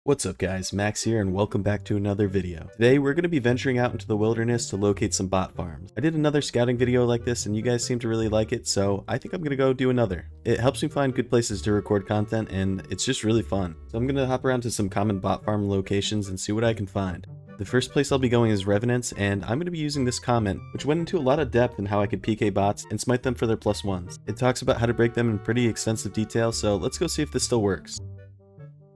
What's up guys, Max here and welcome back to another video. Today we're going to be venturing out into the wilderness to locate some bot farms. I did another scouting video like this and you guys seem to really like it, so I think I'm going to go do another. It helps me find good places to record content and it's just really fun. So I'm going to hop around to some common bot farm locations and see what I can find. The first place I'll be going is Revenants, and I'm going to be using this comment, which went into a lot of depth in how I could PK bots and smite them for their +1s. It talks about how to break them in pretty extensive detail, so let's go see if this still works.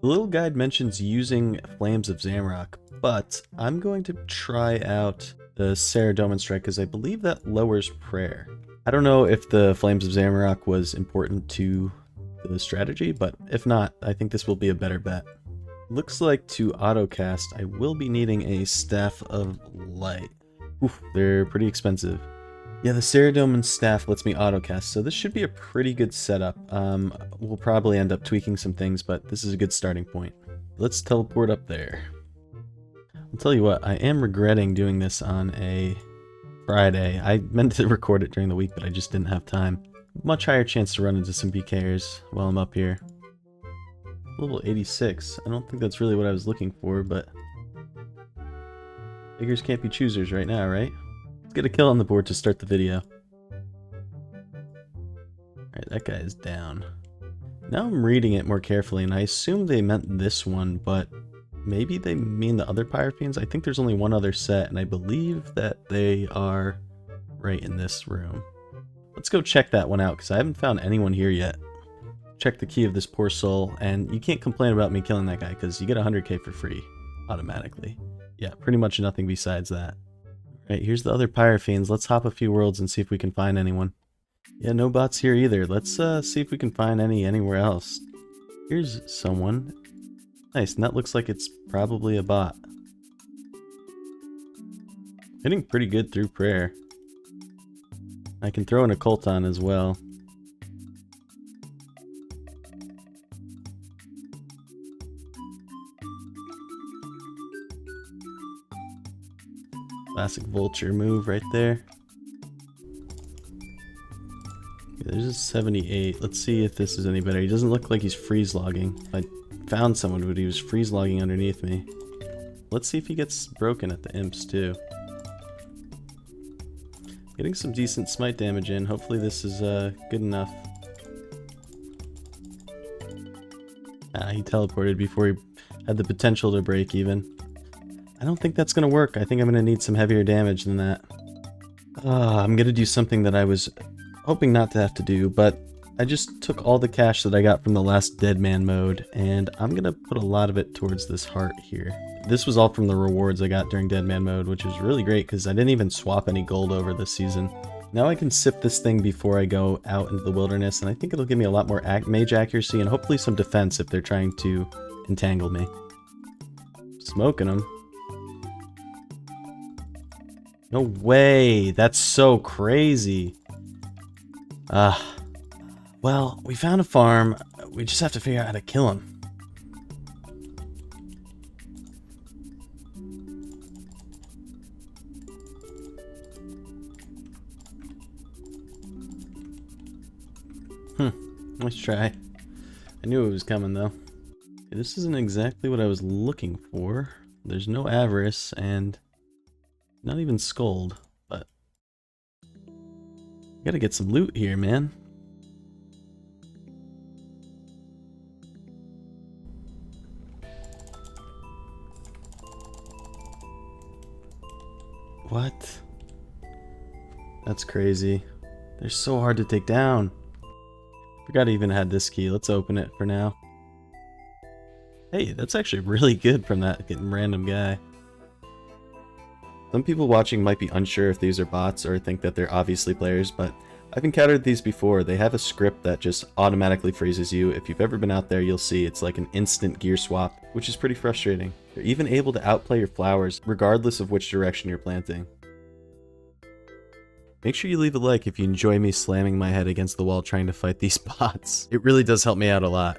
The little guide mentions using Flames of Zamrock, but I'm going to try out the Saradomin Strike because I believe that lowers prayer. I don't know if the Flames of Zamrock was important to the strategy, but if not, I think this will be a better bet. Looks like to autocast, I will be needing a Staff of Light. Oof, they're pretty expensive. Yeah, the Saradomin staff lets me autocast, so this should be a pretty good setup. We'll probably end up tweaking some things, but this is a good starting point. Let's teleport up there. I'll tell you what, I am regretting doing this on a Friday. I meant to record it during the week, but I just didn't have time. Much higher chance to run into some BKers while I'm up here. Level 86. I don't think that's really what I was looking for, but beggars can't be choosers right now, right? Let's get a kill on the board to start the video. Alright, that guy is down. Now I'm reading it more carefully, and I assume they meant this one, but maybe they mean the other Pyrofiends? I think there's only one other set, and I believe that they are right in this room. Let's go check that one out, because I haven't found anyone here yet. Check the key of this poor soul, and you can't complain about me killing that guy, because you get 100k for free, automatically. Yeah, pretty much nothing besides that. Right, here's the other Pyrofiends. Let's hop a few worlds and see if we can find anyone. Yeah, no bots here either. Let's see if we can find anywhere else. Here's someone. Nice, and that looks like it's probably a bot. Hitting pretty good through prayer. I can throw in a Colton as well. Classic vulture move right there. Okay, there's a 78. Let's see if this is any better. He doesn't look like he's freeze logging. I found someone, but he was freeze logging underneath me. Let's see if he gets broken at the imps too. Getting some decent smite damage in. Hopefully this is good enough. Ah, he teleported before he had the potential to break even. I don't think that's going to work. I think I'm going to need some heavier damage than that. I'm going to do something that I was hoping not to have to do, but I just took all the cash that I got from the last Dead Man mode, and I'm going to put a lot of it towards this heart here. This was all from the rewards I got during Dead Man mode, which was really great because I didn't even swap any gold over this season. Now I can sip this thing before I go out into the wilderness, and I think it'll give me a lot more mage accuracy and hopefully some defense if they're trying to entangle me. Smoking them. No way! That's so crazy! Well, we found a farm. We just have to figure out how to kill him. Nice try. I knew it was coming though. Okay, this isn't exactly what I was looking for. There's no avarice and not even scold, but gotta get some loot here, man. What? That's crazy. They're so hard to take down. Forgot I even had this key. Let's open it for now. Hey, that's actually really good from that random guy. Some people watching might be unsure if these are bots or think that they're obviously players, but I've encountered these before. They have a script that just automatically freezes you. If you've ever been out there, you'll see it's like an instant gear swap, which is pretty frustrating. They're even able to outplay your flowers, regardless of which direction you're planting. Make sure you leave a like if you enjoy me slamming my head against the wall trying to fight these bots. It really does help me out a lot.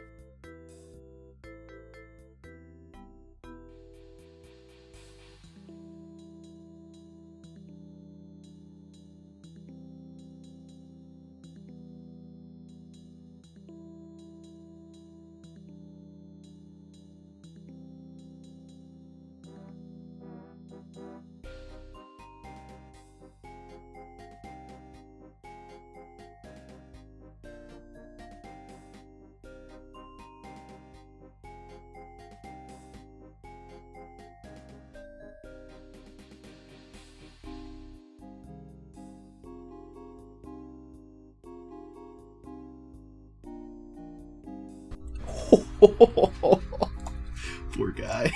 Poor guy.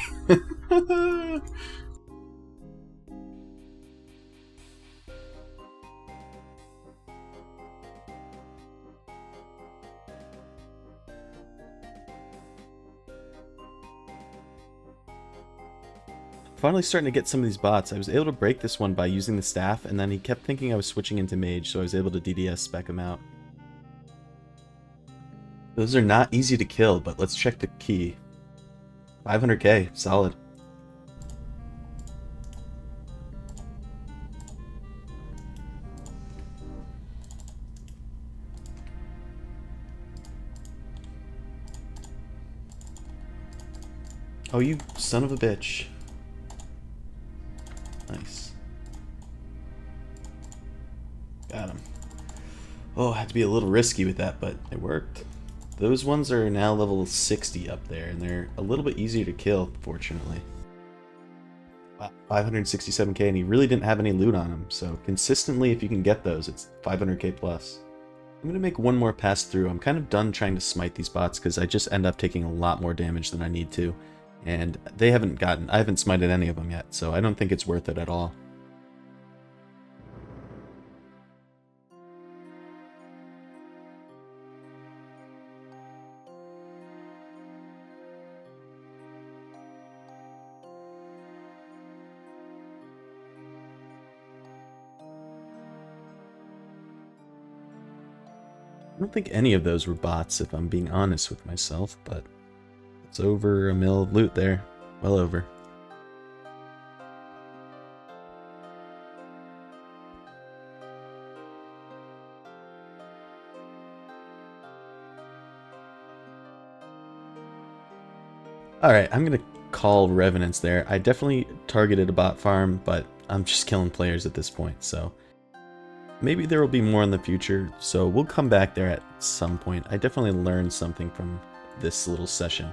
Finally starting to get some of these bots. I was able to break this one by using the staff, and then he kept thinking I was switching into mage, so I was able to DDS spec him out. Those are not easy to kill, but let's check the key. 500k, solid. Oh, you son of a bitch. Nice. Got him. Oh, I had to be a little risky with that, but it worked. Those ones are now level 60 up there, and they're a little bit easier to kill, fortunately. Wow, 567k, and he really didn't have any loot on him, so consistently, if you can get those, it's 500k plus. I'm going to make one more pass through. I'm kind of done trying to smite these bots, because I just end up taking a lot more damage than I need to. And I haven't smited any of them yet, so I don't think it's worth it at all. I don't think any of those were bots, if I'm being honest with myself, but it's over a mil of loot there. Well over. Alright, I'm gonna call Revenants there. I definitely targeted a bot farm, but I'm just killing players at this point, so maybe there will be more in the future, so we'll come back there at some point. I definitely learned something from this little session.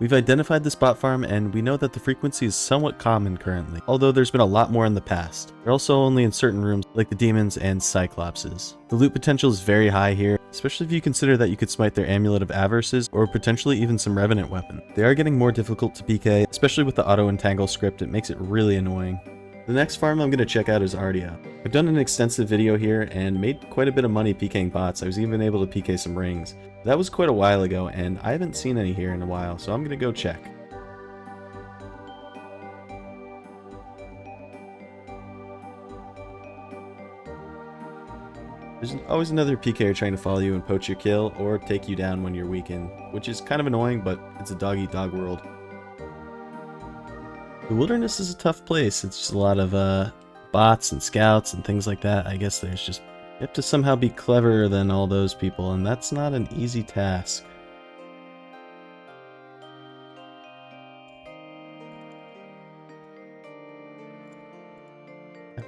We've identified this bot farm, and we know that the frequency is somewhat common currently, although there's been a lot more in the past. They're also only in certain rooms, like the demons and cyclopses. The loot potential is very high here, especially if you consider that you could smite their Amulet of Averses, or potentially even some Revenant weapon. They are getting more difficult to PK, especially with the auto-entangle script. It makes it really annoying. The next farm I'm going to check out is Artio. I've done an extensive video here and made quite a bit of money PKing bots. I was even able to PK some rings. That was quite a while ago, and I haven't seen any here in a while, so I'm going to go check. There's always another PKer trying to follow you and poach your kill, or take you down when you're weakened, which is kind of annoying, but it's a dog-eat-dog world. The wilderness is a tough place. It's just a lot of bots and scouts and things like that. I guess there's just... you have to somehow be cleverer than all those people, and that's not an easy task.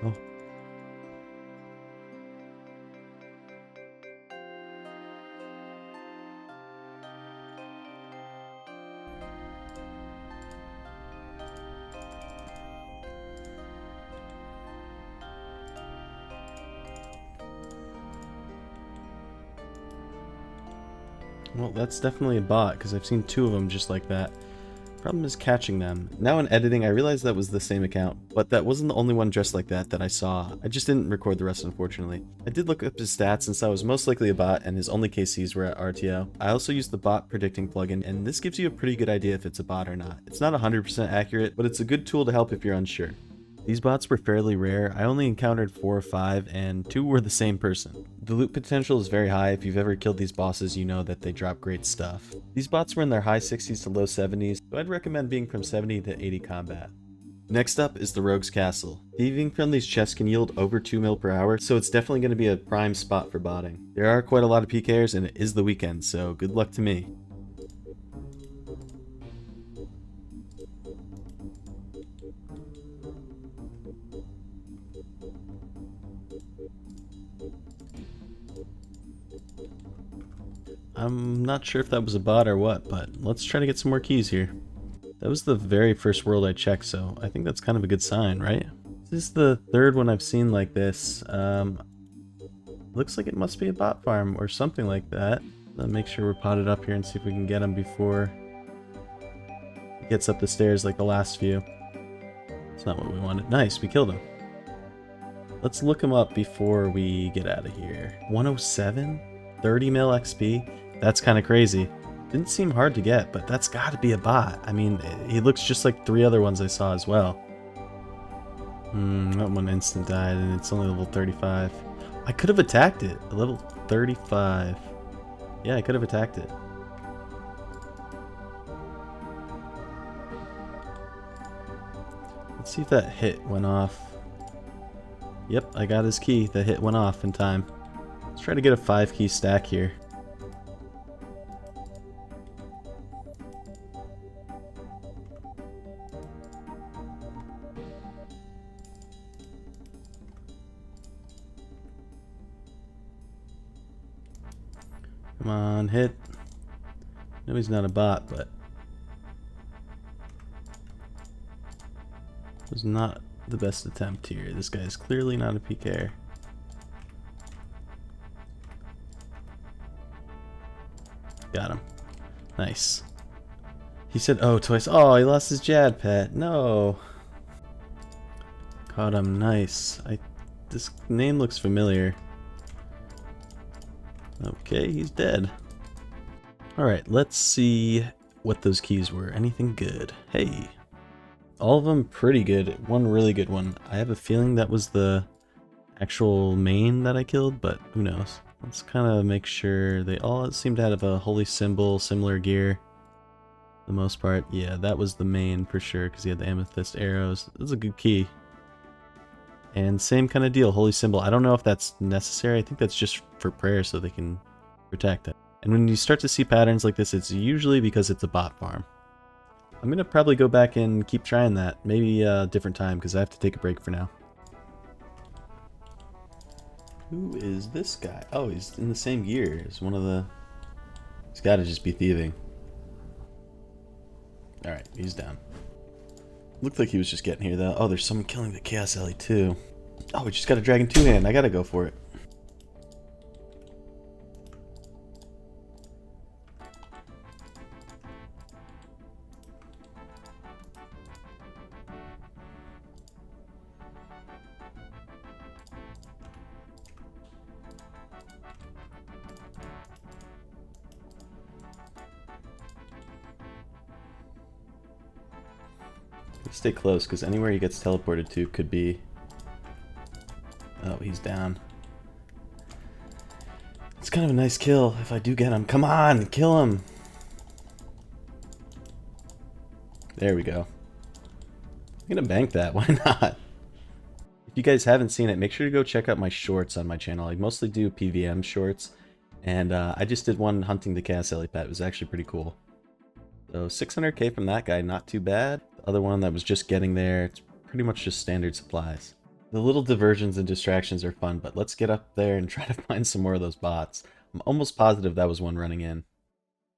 Oh. Well, that's definitely a bot, because I've seen two of them just like that. Problem is catching them. Now in editing, I realized that was the same account, but that wasn't the only one dressed like that I saw. I just didn't record the rest, unfortunately. I did look up his stats and saw it was most likely a bot, and his only KCs were at Artio. I also used the bot predicting plugin, and this gives you a pretty good idea if it's a bot or not. It's not 100% accurate, but it's a good tool to help if you're unsure. These bots were fairly rare. I only encountered 4 or 5, and 2 were the same person. The loot potential is very high. If you've ever killed these bosses, you know that they drop great stuff. These bots were in their high 60s to low 70s, so I'd recommend being from 70 to 80 combat. Next up is the Rogue's Castle. Thieving from these chests can yield over 2 mil per hour, so it's definitely going to be a prime spot for botting. There are quite a lot of PKers, and it is the weekend, so good luck to me. I'm not sure if that was a bot or what, but let's try to get some more keys here. That was the very first world I checked, so I think that's kind of a good sign, right? This is the third one I've seen like this. Looks like it must be a bot farm or something like that. Let's make sure we're potted up here and see if we can get him before he gets up the stairs like the last few. It's not what we wanted. Nice, we killed him. Let's look him up before we get out of here. 107? 30 mil XP? That's kind of crazy. Didn't seem hard to get, but that's got to be a bot. I mean, he looks just like 3 other ones I saw as well. That one instant died, and it's only level 35. I could have attacked it. A level 35. Yeah, I could have attacked it. Let's see if that hit went off. Yep, I got his key. The hit went off in time. Let's try to get a 5-key stack here. Come on, hit. No, he's not a bot, but it was not the best attempt here. This guy is clearly not a PKer. Got him. Nice. He said, oh, twice. Oh, he lost his Jad pet. No. Caught him. Nice. This name looks familiar. Okay, he's dead. Alright, let's see what those keys were. Anything good? Hey. All of them pretty good. One really good one. I have a feeling that was the actual main that I killed, but who knows. Let's kind of make sure they all seem to have a holy symbol, similar gear. For the most part. Yeah, that was the main for sure, because he had the amethyst arrows. That's a good key. And same kind of deal, holy symbol. I don't know if that's necessary. I think that's just for prayer so they can protect it. And when you start to see patterns like this, it's usually because it's a bot farm. I'm going to probably go back and keep trying that. Maybe a different time because I have to take a break for now. Who is this guy? Oh, he's in the same gear as one of the... He's got to just be thieving. Alright, he's down. Looked like he was just getting here though. Oh, there's someone killing the Chaos Ellie too. Oh, we just got a Dragon 2-hand. I gotta go for it. Stay close, because anywhere he gets teleported to could be... Oh, he's down. It's kind of a nice kill if I do get him. Come on, kill him! There we go. I'm gonna bank that, why not? If you guys haven't seen it, make sure to go check out my shorts on my channel. I mostly do PVM shorts, and I just did one hunting the Chaos Ellie pet. It was actually pretty cool. So 600k from that guy, not too bad. The other one that was just getting there, it's pretty much just standard supplies. The little diversions and distractions are fun, but let's get up there and try to find some more of those bots. I'm almost positive that was one running in.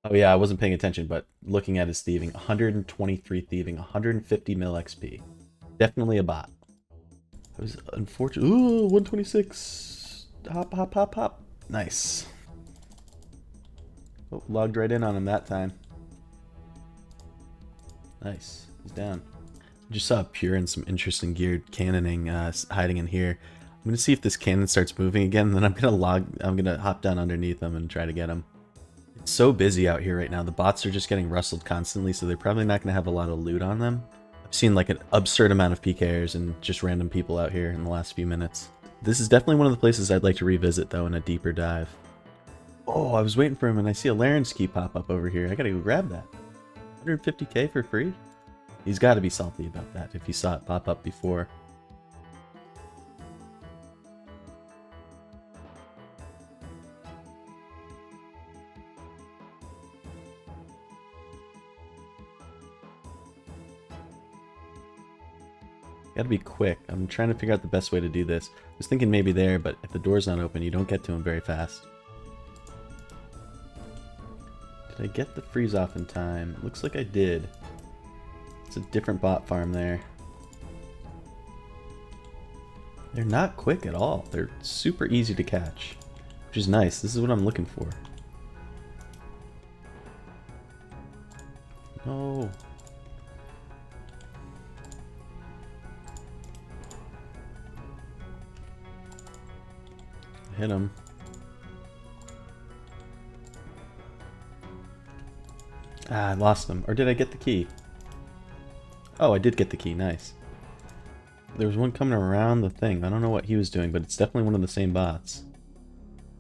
Oh yeah, I wasn't paying attention, but looking at his thieving, 123 thieving, 150 mil XP. Definitely a bot. I was unfortunate. Ooh, 126. Hop, hop, hop, hop. Nice. Oh, logged right in on him that time. Nice. He's down. Just saw Pure and some interesting geared cannoning hiding in here. I'm gonna see if this cannon starts moving again, and then I'm gonna hop down underneath him and try to get him. It's so busy out here right now. The bots are just getting rustled constantly, so they're probably not gonna have a lot of loot on them. I've seen like an absurd amount of PKers and just random people out here in the last few minutes. This is definitely one of the places I'd like to revisit though in a deeper dive. Oh, I was waiting for him and I see a Laren's key pop up over here. I gotta go grab that. 150k for free? He's got to be salty about that if he saw it pop up before. Gotta be quick. I'm trying to figure out the best way to do this. I was thinking maybe there, but if the door's not open, you don't get to him very fast. Did I get the freeze off in time? Looks like I did. It's a different bot farm there. They're not quick at all. They're super easy to catch, which is nice. This is what I'm looking for. No. Hit him. Ah, I lost him. Or did I get the key? Oh, I did get the key. Nice. There was one coming around the thing. I don't know what he was doing, but it's definitely one of the same bots.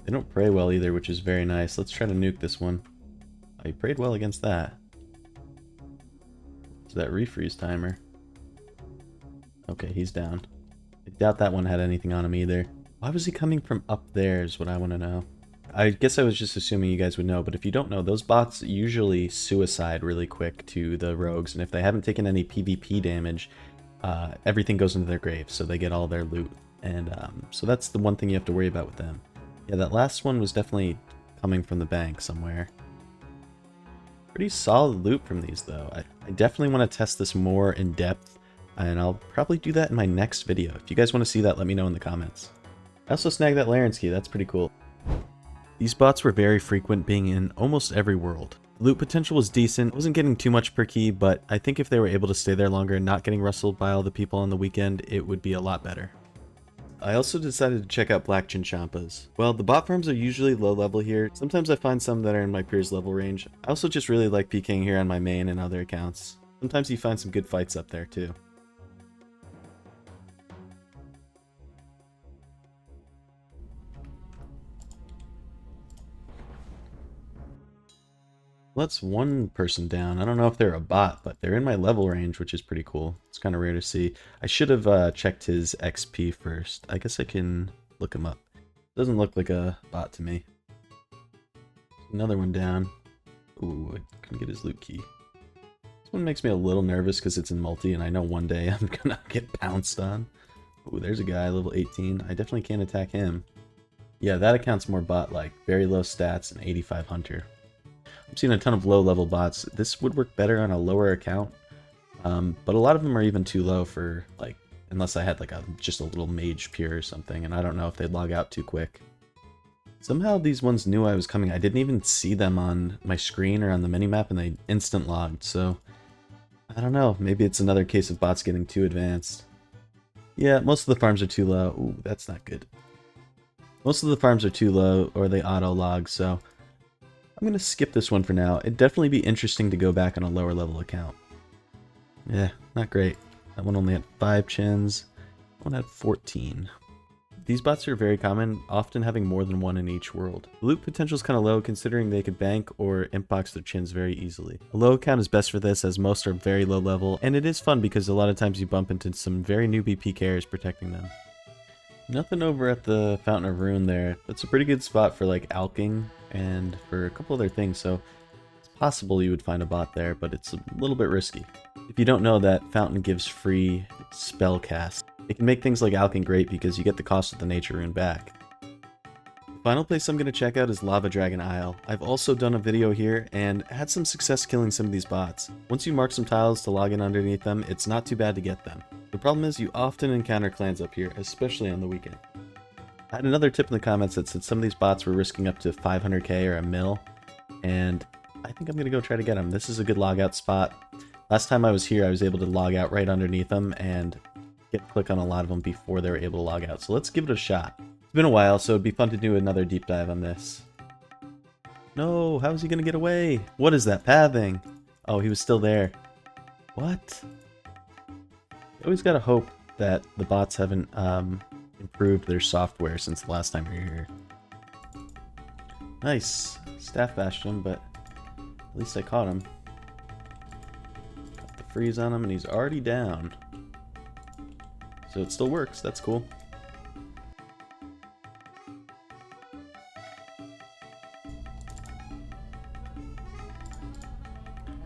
They don't pray well either, which is very nice. Let's try to nuke this one. Oh, he prayed well against that. It's that refreeze timer. Okay, he's down. I doubt that one had anything on him either. Why was he coming from up there is what I want to know. I guess I was just assuming you guys would know, but if you don't know, those bots usually suicide really quick to the rogues, and if they haven't taken any PvP damage, everything goes into their grave, so they get all their loot. And so that's the one thing you have to worry about with them. Yeah, that last one was definitely coming from the bank somewhere. Pretty solid loot from these, though. I definitely want to test this more in depth, and I'll probably do that in my next video. If you guys want to see that, let me know in the comments. I also snagged that Laren's key. That's pretty cool. These bots were very frequent, being in almost every world. Loot potential was decent. I wasn't getting too much per key, but I think if they were able to stay there longer and not getting rustled by all the people on the weekend, it would be a lot better. I also decided to check out Black Chinchampas. Well, the bot farms are usually low level here. Sometimes I find some that are in my peers' level range. I also just really like PKing here on my main and other accounts. Sometimes you find some good fights up there too. Well, that's one person down. I don't know if they're a bot, but they're in my level range, which is pretty cool. It's kind of rare to see. I should have checked his XP first. I guess I can look him up. Doesn't look like a bot to me. Another one down. Ooh, I couldn't get his loot key. This one makes me a little nervous because it's in multi, and I know one day I'm gonna get pounced on. Ooh, there's a guy, level 18. I definitely can't attack him. Yeah, that account's more bot-like. Very low stats and 85 hunter. I've seen a ton of low-level bots. This would work better on a lower account, but a lot of them are even too low for, like, unless I had, like, just a little mage peer or something, and I don't know if they'd log out too quick. Somehow these ones knew I was coming. I didn't even see them on my screen or on the minimap, and they instant logged, so I don't know. Maybe it's another case of bots getting too advanced. Yeah, most of the farms are too low. Ooh, that's not good. Most of the farms are too low, or they auto-log, so I'm going to skip this one for now. It'd definitely be interesting to go back on a lower level account. Yeah, not great. That one only had 5 chins. That one had 14. These bots are very common, often having more than one in each world. The loot potential is kind of low considering they could bank or inbox their chins very easily. A low account is best for this as most are very low level, and it is fun because a lot of times you bump into some very newbie PKers protecting them. Nothing over at the Fountain of Ruin there. That's a pretty good spot for like alking and for a couple other things, so it's possible you would find a bot there, but it's a little bit risky. If you don't know, that fountain gives free spell cast. It can make things like alking great because you get the cost of the nature rune back. The final place I'm going to check out is Lava Dragon Isle. I've also done a video here and had some success killing some of these bots. Once you mark some tiles to log in underneath them, it's not too bad to get them. The problem is you often encounter clans up here, especially on the weekend. I had another tip in the comments that said some of these bots were risking up to 500k or a mil, and I think I'm going to go try to get them. This is a good logout spot. Last time I was here, I was able to log out right underneath them and get a click on a lot of them before they were able to log out. So let's give it a shot. It's been a while, so it'd be fun to do another deep dive on this. No, how is he going to get away? What is that pathing? Oh, he was still there. What? You always got to hope that the bots haven't improved their software since the last time we were here. Nice. Staff bashed him, but at least I caught him. Got the freeze on him, and he's already down. So it still works. That's cool.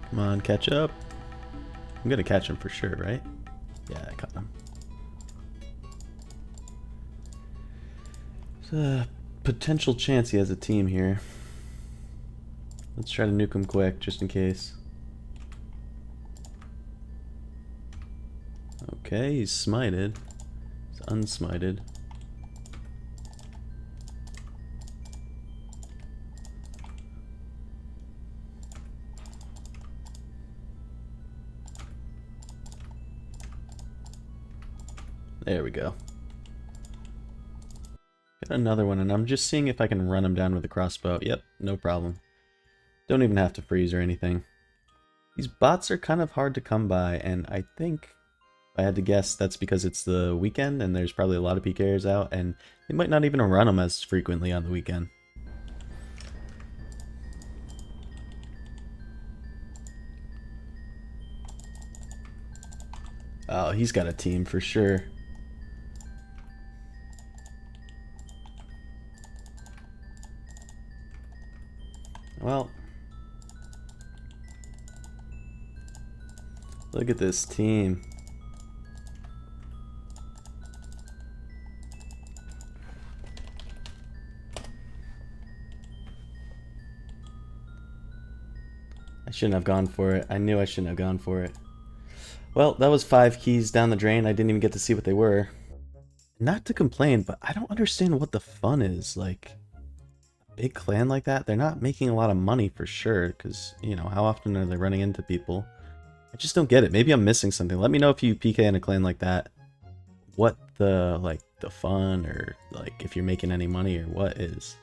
Come on, catch up. I'm gonna catch him for sure, right? Yeah, I caught him. There's a potential chance he has a team here. Let's try to nuke him quick, just in case. Okay, he's smited. He's unsmited. There we go. Got another one, and I'm just seeing if I can run him down with a crossbow. Yep, no problem. Don't even have to freeze or anything. These bots are kind of hard to come by, and I think, if I had to guess, that's because it's the weekend, and there's probably a lot of PKers out, and they might not even run them as frequently on the weekend. Oh, he's got a team for sure. Well, look at this team. I shouldn't have gone for it. I knew I shouldn't have gone for it. Well, that was 5 keys down the drain. I didn't even get to see what they were. Not to complain, but I don't understand what the fun is. Like, a big clan like that, they're not making a lot of money for sure, because, you know, how often are they running into people? I just don't get it. Maybe I'm missing something. Let me know if you PK in a clan like that. What the, like, the fun, or, like, if you're making any money, or what is.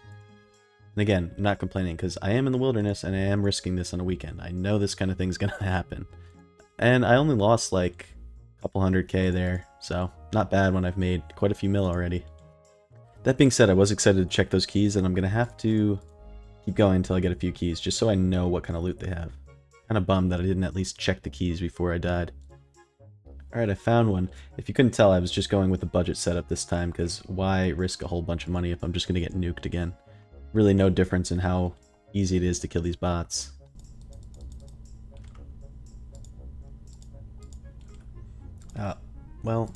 And again, I'm not complaining, because I am in the wilderness, and I am risking this on a weekend. I know this kind of thing's gonna happen. And I only lost like a couple 100K there, so not bad when I've made quite a few mil already. That being said, I was excited to check those keys, and I'm going to have to keep going until I get a few keys, just so I know what kind of loot they have. Kind of bummed that I didn't at least check the keys before I died. Alright, I found one. If you couldn't tell, I was just going with the budget setup this time, because why risk a whole bunch of money if I'm just going to get nuked again? Really no difference in how easy it is to kill these bots. Well,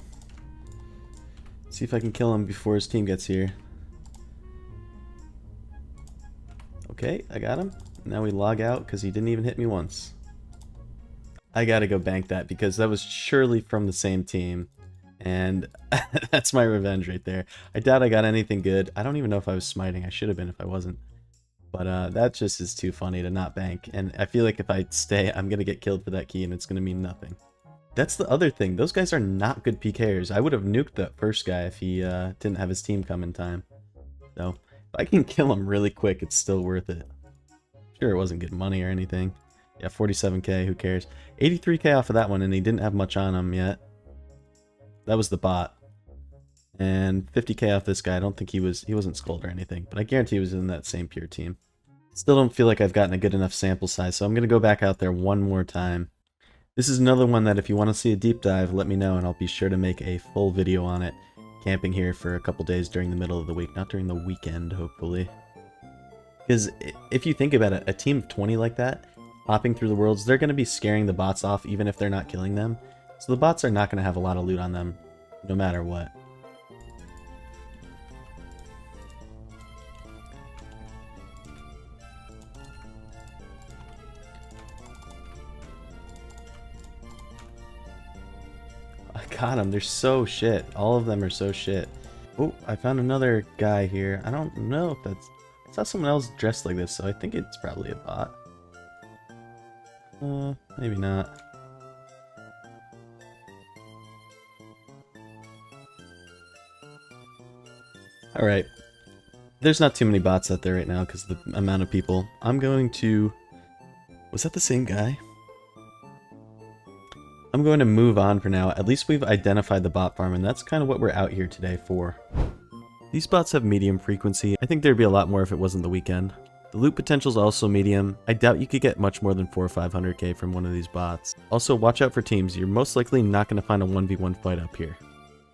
see if I can kill him before his team gets here. Okay, I got him. Now we log out because he didn't even hit me once. I gotta go bank that because that was surely from the same team. And that's my revenge right there. I doubt I got anything good. I don't even know if I was smiting. I should have been if I wasn't. But that just is too funny to not bank. And I feel like if I stay, I'm gonna get killed for that key and it's gonna mean nothing. That's the other thing. Those guys are not good PKers. I would have nuked that first guy if he didn't have his team come in time. So, if I can kill him really quick, it's still worth it. Sure, it wasn't good money or anything. Yeah, 47k, who cares? 83k off of that one, and he didn't have much on him yet. That was the bot. And 50k off this guy. I don't think he wasn't skulled or anything, but I guarantee he was in that same pure team. Still don't feel like I've gotten a good enough sample size, so I'm going to go back out there one more time. This is another one that if you want to see a deep dive, let me know and I'll be sure to make a full video on it. Camping here for a couple days during the middle of the week, not during the weekend, hopefully. Because if you think about it, a team of 20 like that, hopping through the worlds, they're going to be scaring the bots off even if they're not killing them. So the bots are not going to have a lot of loot on them, no matter what. I got them. They're so shit. All of them are so shit. Oh, I found another guy here. I don't know if that's... I saw someone else dressed like this, so I think it's probably a bot. Maybe not. Alright. There's not too many bots out there right now because of the amount of people. I'm going to... Was that the same guy? I'm going to move on for now. At least we've identified the bot farm, and that's kind of what we're out here today for. These bots have medium frequency. I think there'd be a lot more if it wasn't the weekend. The loot potential is also medium. I doubt you could get much more than 400 or 500k from one of these bots. Also, watch out for teams. You're most likely not going to find a 1v1 fight up here.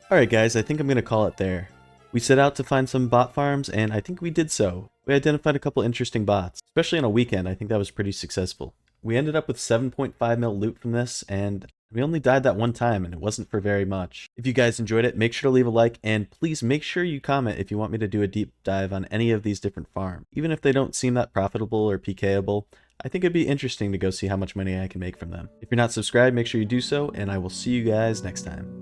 Alright guys, I think I'm going to call it there. We set out to find some bot farms, and I think we did so. We identified a couple interesting bots. Especially on a weekend, I think that was pretty successful. We ended up with 7.5 mil loot from this, and we only died that one time, and it wasn't for very much. If you guys enjoyed it, make sure to leave a like, and please make sure you comment if you want me to do a deep dive on any of these different farms. Even if they don't seem that profitable or PKable, I think it'd be interesting to go see how much money I can make from them. If you're not subscribed, make sure you do so, and I will see you guys next time.